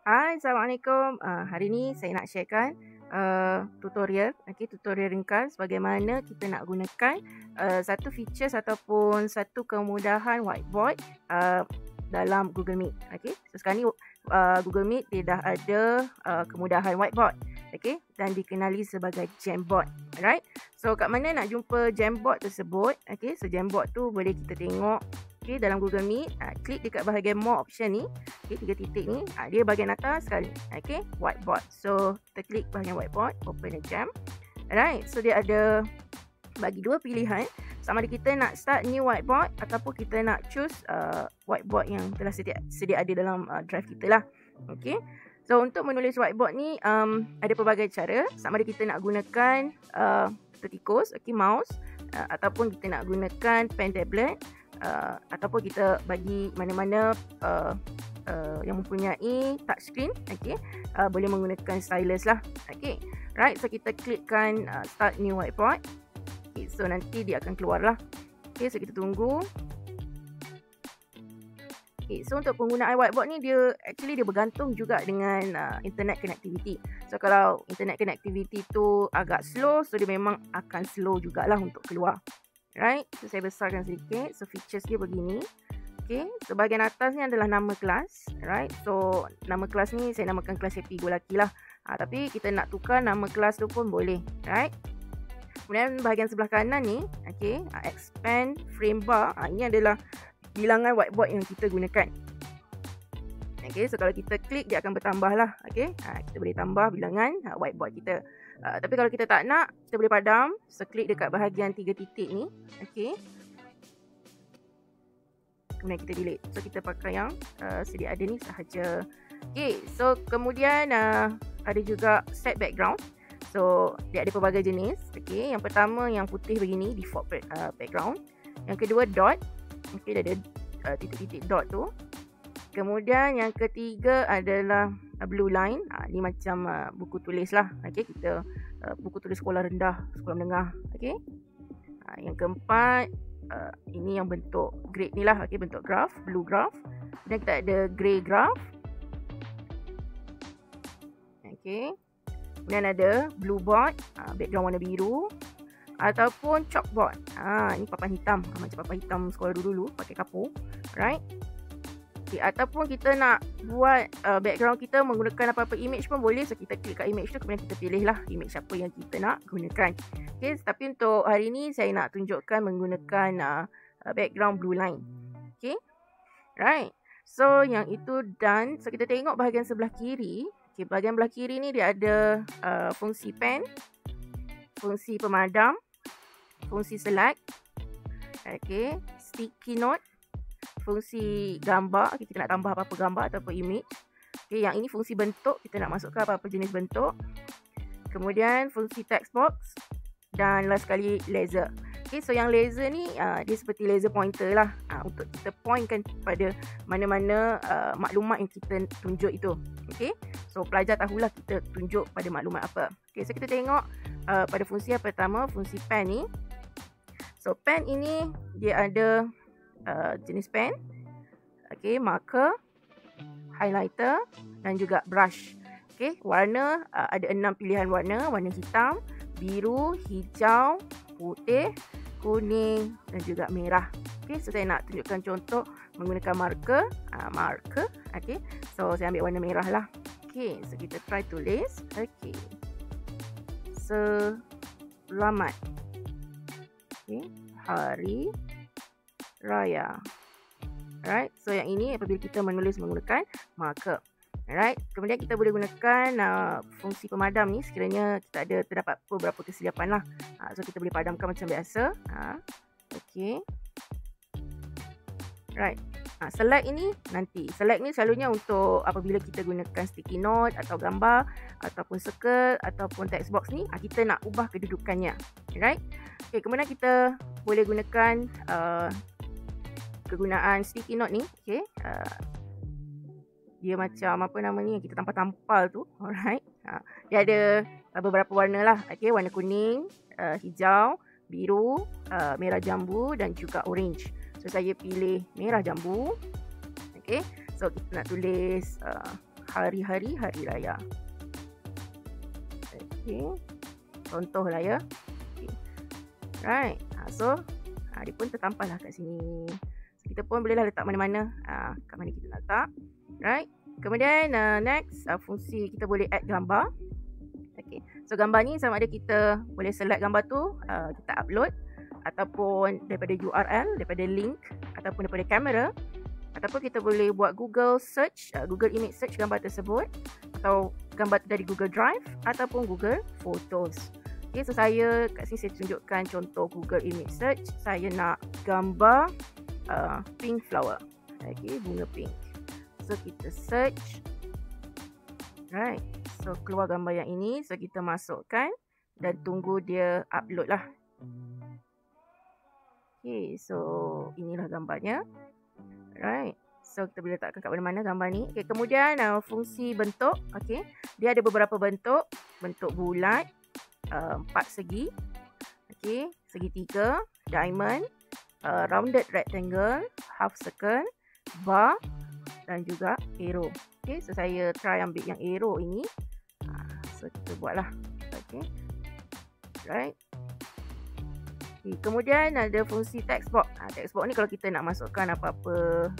Hai, Assalamualaikum. Hari ni saya nak sharekan tutorial ringkas bagaimana kita nak gunakan satu features ataupun satu kemudahan whiteboard dalam Google Meet. So sekarang ni Google Meet dia dah ada kemudahan whiteboard, dan dikenali sebagai Jamboard. Alright. So kat mana nak jumpa Jamboard tersebut? So Jamboard tu boleh kita tengok dalam Google Meet. Klik dekat bahagian more option ni, 3 titik ni, dia bahagian atas sekali, whiteboard. So kita klik bahagian whiteboard, open a jam. Alright, so dia ada bagi dua pilihan, sama ada kita nak start new whiteboard ataupun kita nak choose whiteboard yang telah sedia ada dalam drive kita lah. So untuk menulis whiteboard ni ada pelbagai cara, sama ada kita nak gunakan tikus, mouse, ataupun kita nak gunakan pen tablet, ataupun kita bagi mana-mana yang mempunyai touchscreen, boleh menggunakan stylus lah. Right, so kita klikkan start new whiteboard. So nanti dia akan keluar lah. So kita tunggu. So untuk penggunaan whiteboard ni dia bergantung juga dengan internet connectivity. So kalau internet connectivity tu agak slow, so dia memang akan slow jugalah untuk keluar. Right, so saya besarkan sedikit. So features dia begini. So bahagian atas ni adalah nama kelas. Right, so nama kelas ni saya namakan kelas Happy Go Lucky lah. Tapi kita nak tukar nama kelas tu pun boleh. Right. Kemudian bahagian sebelah kanan ni, expand frame bar. Ini adalah bilangan whiteboard yang kita gunakan. So kalau kita klik dia akan bertambah lah. Kita boleh tambah bilangan whiteboard kita. Tapi kalau kita tak nak, kita boleh padam. So klik dekat bahagian 3 titik ni. Kemudian kita delete. So kita pakai yang sedia ada ni sahaja. So kemudian ada juga set background. So dia ada pelbagai jenis. Yang pertama yang putih begini, default background. Yang kedua dot. Dia ada titik-titik dot tu. Kemudian yang ketiga adalah blue line. Ni macam buku tulis lah. Kita buku tulis sekolah rendah, sekolah menengah. Yang keempat, ini yang bentuk grade ni lah. Bentuk graph, blue graph. Dan kita ada grey graph. Kemudian ada blue board, background warna biru. Ataupun chalkboard. Ini papan hitam, macam papan hitam sekolah dulu pakai kapur. Right. Ataupun kita nak buat background kita menggunakan apa-apa image pun boleh. So kita klik kat image tu, kemudian kita pilih lah image apa yang kita nak gunakan. Tapi untuk hari ni saya nak tunjukkan menggunakan background blue line. Right. So yang itu done. So kita tengok bahagian sebelah kiri. Bahagian belah kiri ni dia ada fungsi pen, fungsi pemadam, fungsi select, sticky note, fungsi gambar, kita nak tambah apa-apa gambar ataupun image. Yang ini fungsi bentuk, kita nak masukkan apa-apa jenis bentuk. Kemudian fungsi text box dan last sekali laser. So yang laser ni dia seperti laser pointer lah, untuk kita pointkan pada mana-mana maklumat yang kita tunjuk itu. So pelajar tahulah kita tunjuk pada maklumat apa. So kita tengok pada fungsi yang pertama, fungsi pen ni. So pen ini dia ada jenis pen, marker, highlighter dan juga brush. Warna ada 6 pilihan warna. Warna hitam, biru, hijau, putih, kuning dan juga merah. So saya nak tunjukkan contoh menggunakan marker. So saya ambil warna merah lah. So kita try tulis. Selamat Hari Raya. Alright, so yang ini apabila kita menulis menggunakan marker. Alright, kemudian kita boleh gunakan fungsi pemadam ni sekiranya kita ada terdapat beberapa kesilapan lah. So kita boleh padamkan macam biasa. Right. Select ini nanti. Select ni selalunya untuk apabila kita gunakan sticky note atau gambar ataupun circle ataupun text box ni, kita nak ubah kedudukannya. Right. Kemudian kita boleh gunakan kegunaan sticky note ni. Dia macam apa namanya, kita tampal-tampal tu. Alright. Dia ada beberapa warna lah. Warna kuning, hijau, biru, merah jambu dan juga orange. So saya pilih merah jambu. So kita nak tulis hari-hari hari raya. Okay, contoh lah ya. Okay. Right, so dia pun tertampal lah kat sini. So, kita pun bolehlah letak mana-mana kat mana kita nak letak. Right, kemudian next fungsi kita boleh add gambar. Okay, so gambar ni sama ada kita boleh select gambar tu, kita upload ataupun daripada URL, daripada link ataupun daripada kamera, ataupun kita boleh buat Google search, Google image search gambar tersebut, atau gambar dari Google Drive ataupun Google Photos. Okay, so saya kat sini saya tunjukkan contoh Google image search. Saya nak gambar pink flower. Okay, bunga pink. So kita search. Right, so keluar gambar yang ini. So kita masukkan dan tunggu dia upload lah. Okay, so inilah gambarnya. Right, so kita boleh letakkan kat mana-mana gambar ni. Okay, kemudian fungsi bentuk. Okay, dia ada beberapa bentuk. Bentuk bulat, 4 segi. Okay, segitiga, diamond, rounded rectangle, half circle, bar dan juga arrow. Okay, so saya try ambil yang arrow ini. So kita buatlah. Okay, right. Kemudian ada fungsi text box. Text box ni kalau kita nak masukkan apa-apa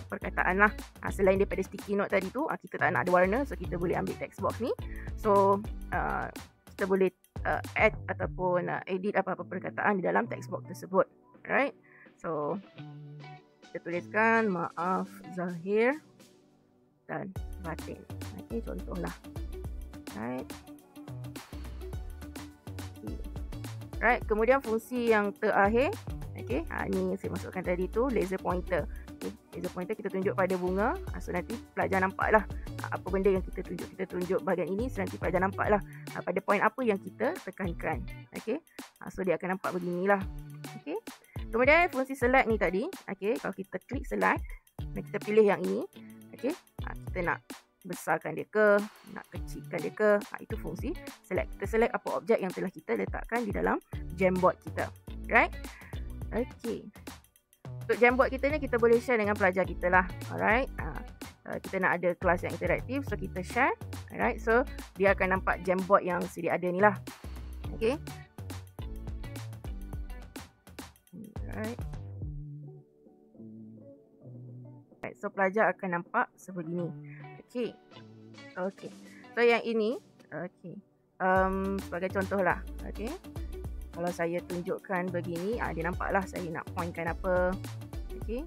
perkataan lah. Selain daripada sticky note tadi tu, kita tak nak ada warna. So kita boleh ambil text box ni. So kita boleh add ataupun edit apa-apa perkataan di dalam text box tersebut. Alright. So kita tuliskan maaf Zahir dan batin. Okay, contohlah. Alright. Right, kemudian fungsi yang terakhir, okay, ni saya masukkan tadi tu, laser pointer. Okay, laser pointer kita tunjuk pada bunga, so nanti pelajar nampak lah apa benda yang kita tunjuk bahagian ini, so nanti pelajar nampak lah pada point apa yang kita tekankan. Okay, so dia akan nampak beginilah. Okay, kemudian fungsi select ni tadi, okay, kalau kita klik select dan kita pilih yang ini, okay, kita nak besarkan dia ke, nak kecilkan dia ke, itu fungsi select. Kita select apa objek yang telah kita letakkan di dalam Jamboard kita. Right? Okay. Untuk Jamboard kita ni kita boleh share dengan pelajar kita lah. Alright. Kita nak ada kelas yang interaktif, so kita share. Alright. So dia akan nampak Jamboard yang sedia ada ni lah. Okay. Alright. So pelajar akan nampak sebegini. Okay. Okay. So yang ini, okay. Sebagai contoh lah. Okay. Kalau saya tunjukkan begini, dia nampaklah saya nak pointkan apa. Okay.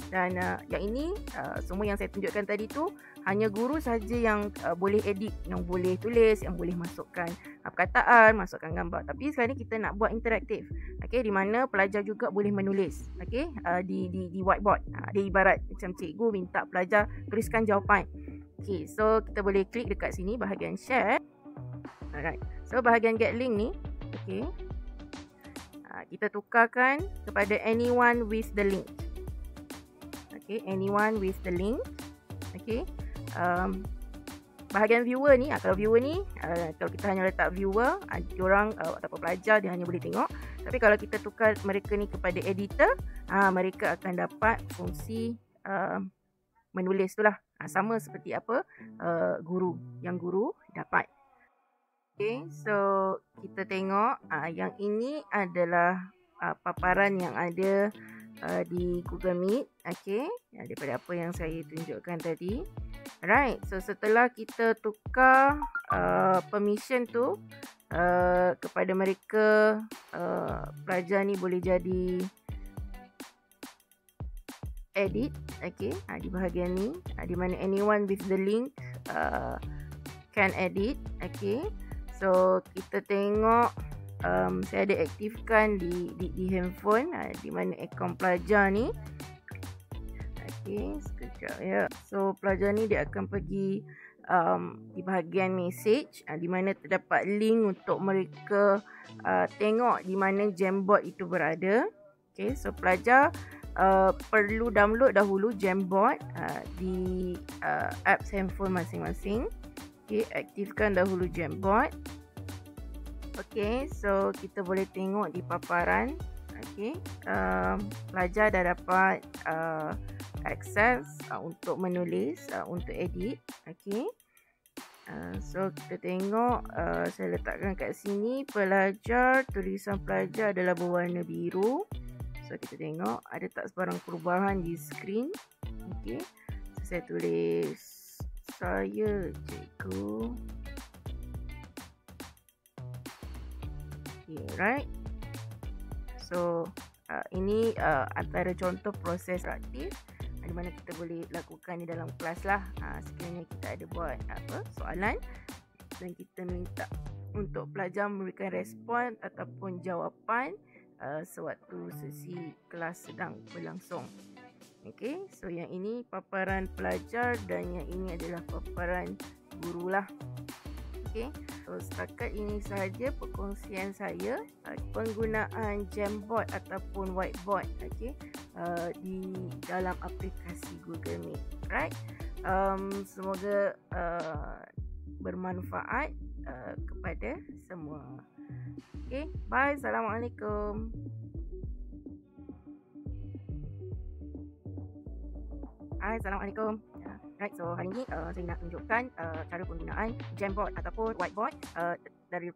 Dan yang ini, semua yang saya tunjukkan tadi tu, hanya guru saja yang boleh edit, yang boleh tulis, yang boleh masukkan perkataan, masukkan gambar. Tapi sekarang ni kita nak buat interaktif. Okay, di mana pelajar juga boleh menulis. Okay, di whiteboard. Dia ibarat macam cikgu minta pelajar tuliskan jawapan. Okay, so kita boleh klik dekat sini bahagian share. Alright, so bahagian get link ni, okay, kita tukarkan kepada anyone with the link. Okay, anyone with the link. Okay, bahagian viewer ni, kalau viewer ni, kalau kita hanya letak viewer, diorang ataupun pelajar dia hanya boleh tengok. Tapi kalau kita tukar mereka ni kepada editor, mereka akan dapat fungsi menulis tu lah. Sama seperti apa guru dapat. Okay, so kita tengok yang ini adalah paparan yang ada di Google Meet. Okay, daripada apa yang saya tunjukkan tadi. Right, so setelah kita tukar permission tu kepada mereka, pelajar ni boleh jadi edit. Okay, di bahagian ni, di mana anyone with the link can edit. Okay, so kita tengok saya ada aktifkan di handphone, di mana akaun pelajar ni. Okay, sekejap ya. So pelajar ni dia akan pergi di bahagian message, di mana terdapat link untuk mereka tengok di mana Jamboard itu berada. Okay, so pelajar perlu download dahulu Jamboard di apps handphone masing-masing. Okay, aktifkan dahulu Jamboard. Okay, so kita boleh tengok di paparan. Okay, pelajar dah dapat access untuk menulis, untuk edit. Okay. So kita tengok, saya letakkan kat sini pelajar, tulisan pelajar adalah berwarna biru. So kita tengok ada tak sebarang perubahan di skrin. Okay. So saya tulis saya cikgu. Okay, right. So ini antara contoh proses aktif di mana kita boleh lakukan di dalam kelas lah. Sekiranya kita ada buat soalan dan kita minta untuk pelajar memberikan respon ataupun jawapan sewaktu sesi kelas sedang berlangsung. Okay, so yang ini paparan pelajar dan yang ini adalah paparan guru lah. Okay, so setakat ini sahaja perkongsian saya penggunaan Jamboard ataupun whiteboard, okay, di dalam aplikasi Google Meet. Right, semoga bermanfaat kepada semua. Okay, bye. Assalamualaikum. Hai, Assalamualaikum. Right, so hari ini saya nak tunjukkan cara penggunaan Jamboard ataupun whiteboard dari